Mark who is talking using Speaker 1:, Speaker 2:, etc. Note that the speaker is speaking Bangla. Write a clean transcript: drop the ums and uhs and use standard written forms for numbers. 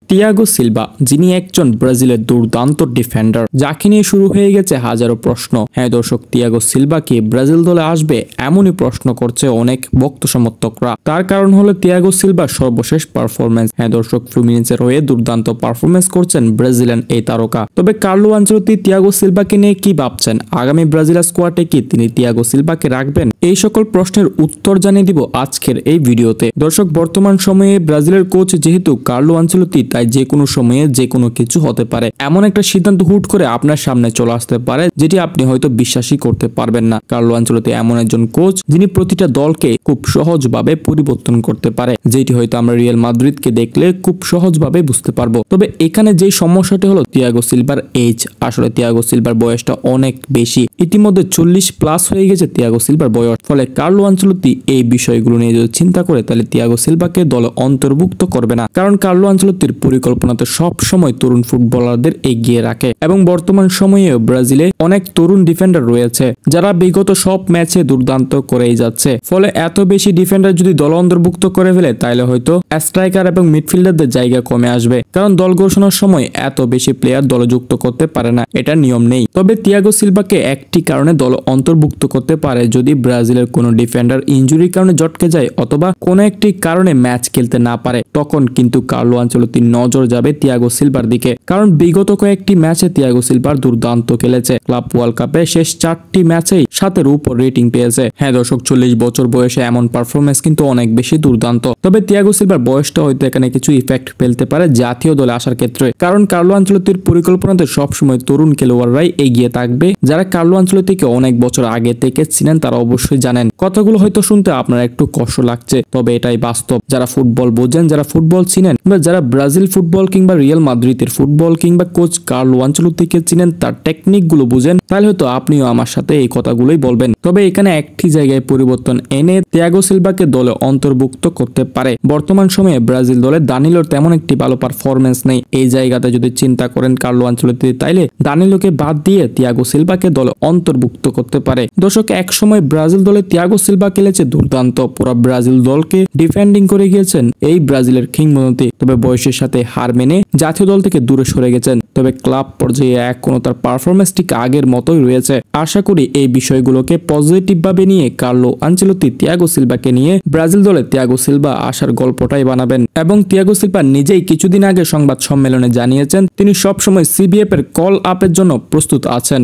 Speaker 1: তিয়াগো সিলভা, যিনি একজন ব্রাজিলের দুর্দান্ত ডিফেন্ডার, যাকে নিয়ে শুরু হয়ে গেছে হাজারো প্রশ্ন। হ্যাঁ দর্শক, তিয়াগো সিলভা কি ব্রাজিল দলে আসবে এমনই প্রশ্ন করছে অনেক ভক্ত সমর্থকরা। তার কারণ হলো তিয়াগো সিলভার সর্বশেষ পারফরমেন্স। হ্যাঁ দর্শক, ফ্লুমিনেন্সের হয়ে দুর্দান্ত পারফরমেন্স করছেন ব্রাজিলিয়ান এই তারকা। তবে কার্লো আনচেলত্তি তিয়াগো সিলভাকে নিয়ে কি ভাবছেন? আগামী ব্রাজিলের স্কোয়াডে কি তিনি তিয়াগো সিলভাকে রাখবেন? এই সকল প্রশ্নের উত্তর জানিয়ে দিব আজকের এই ভিডিওতে। দর্শক, বর্তমান সময়ে ব্রাজিলের কোচ যেহেতু কার্লো আনচেলত্তি, তাই যে কোনো সময়ে যে কোনো কিছু হতে পারে। এমন একটা সিদ্ধান্ত হুট করে আপনার সামনে চলে আসতে পারে যেটি আপনি হয়তো বিশ্বাসই করতে পারবেন না। কার্লো আনচেলত্তি এমন একজন কোচ যিনি প্রতিটা দলকে খুব সহজভাবে পরিবর্তন করতে পারে, যেটি হয়তো আমরা রিয়াল মাদ্রিদকে দেখলে খুব সহজভাবে বুঝতে পারবো। তবে এখানে যে সমস্যাটি হলো তিয়াগো সিলভার এজ। আসলে তিয়াগো সিলভার বয়সটা অনেক বেশি, ইতিমধ্যে 40+ হয়ে গেছে তিয়াগো সিলভার বয়স। ফলে কার্লো আনচেলত্তি এই বিষয়গুলো নিয়ে যদি চিন্তা করে তাহলে তিয়াগো সিলভাকে দলে অন্তর্ভুক্ত করবে না। কারণ কার্লো আনচেলত্তির পরিকল্পনাতে সব সময় তরুণ ফুটবলারদের এগিয়ে রাখে এবং বর্তমান সময়ে ব্রাজিলে অনেক তরুণ ডিফেন্ডার রয়েছে যারা বিগত সব ম্যাচে দুর্দান্ত করেই যাচ্ছে। ফলে এত বেশি ডিফেন্ডার যদি দল অন্তর্ভুক্ত করে ফেলে তাহলে হয়তো স্ট্রাইকার এবং মিডফিল্ডারদের জায়গা কমে আসবে, কারণ দল ঘোষণার সময় এত বেশি প্লেয়ার দলে যুক্ত করতে পারে না, এটা নিয়ম নেই। তবে তিয়াগো সিলভাকে একটি কারণে দল অন্তর্ভুক্ত করতে পারে, যদি ব্রাজিলের কোনো ডিফেন্ডার ইনজুরির কারণে জটকে যায় অথবা কোনো একটি কারণে ম্যাচ খেলতে না পারে, তখন কিন্তু কার্লো আনচেলত্তির নজর যাবে তিয়াগো সিলভার দিকে। কারণ বিগত কয়েকটি ম্যাচে তিয়াগো সিলভার দুর্দান্ত খেলেছে। ক্লাব ওয়ার্ল্ড কাপে শেষ 4টি ম্যাচেই 7-এর উপর রেটিং পেয়েছে। হ্যাঁ দর্শক, 40 বছর বয়সে এমন পারফরমেন্স কিন্তু অনেক বেশি দুর্দান্ত। তবে তিয়াগো সিলভার বয়সটা হয়তো এখানে কিছু ইফেক্ট ফেলতে পারে জাতীয় দলে আসার ক্ষেত্রে, কারণ কার্লো আনচেলত্তির পরিকল্পনাতে সবসময় তরুণ খেলোয়াড়রাই এগিয়ে থাকবে। যারা কার্লো আনচেলত্তিকে অনেক বছর আগে থেকে চিনেন তারা অবশ্যই জানেন। কথাগুলো হয়তো শুনতে আপনার একটু কষ্ট লাগছে, তবে এটাই বাস্তব। যারা ফুটবল বোঝেন, যারা ফুটবল চিনেন, বা যারা ব্রাজিল ফুটবল কিংবা রিয়াল মাদ্রিদের ফুটবল কিংবা কোচ কার্লো আনচেলত্তিকে চিনেন, তার টেকনিক গুলো বুঝেন, তাহলে হয়তো আপনিও আমার সাথে এই কথাগুলোই বলবেন। তবে এখানে একটি জায়গায় পরিবর্তন এনে তিয়াগো সিলভাকে দলে অন্তর্ভুক্ত করতে পারে। বর্তমান সময়ে ব্রাজিল দলে দানিলোর তেমন একটি ভালো পারফরমেন্স নেই। এই জায়গাতে যদি চিন্তা করেন কার্লো আনচেলত্তি, তাইলে দানিলোকে বাদ দিয়ে তিয়াগো সিলভাকে দলে অন্তর্ভুক্ত করতে পারে। দর্শক, এক সময় ব্রাজিল দলে তিয়াগো সিলভা খেলেছে দুর্দান্ত, পুরো ব্রাজিল দলকে ডিফেন্ডিং করে গিয়েছেন এই ব্রাজিলের কিংবদন্তি। তবে বয়সের সাথে হার মেনে জাতীয় দল থেকে দূরে সরে গেছেন। তবে ক্লাব পর্যায়ে এখনো তার পারফরমেন্স ঠিক আগের মতোই রয়েছে। আশা করি এই বিষয়গুলোকে পজিটিভ ভাবে নিয়ে কার্লো আনচেলত্তি তিয়াগো সিলভাকে নিয়ে ব্রাজিল দলে তিয়াগো সিলভা আসার গল্পটাই বানাবেন। এবং তিয়াগো সিলভা নিজেই কিছুদিন আগে সংবাদ সম্মেলনে জানিয়েছেন তিনি সবসময় সিবিএফ এর কল আপের জন্য প্রস্তুত আছেন।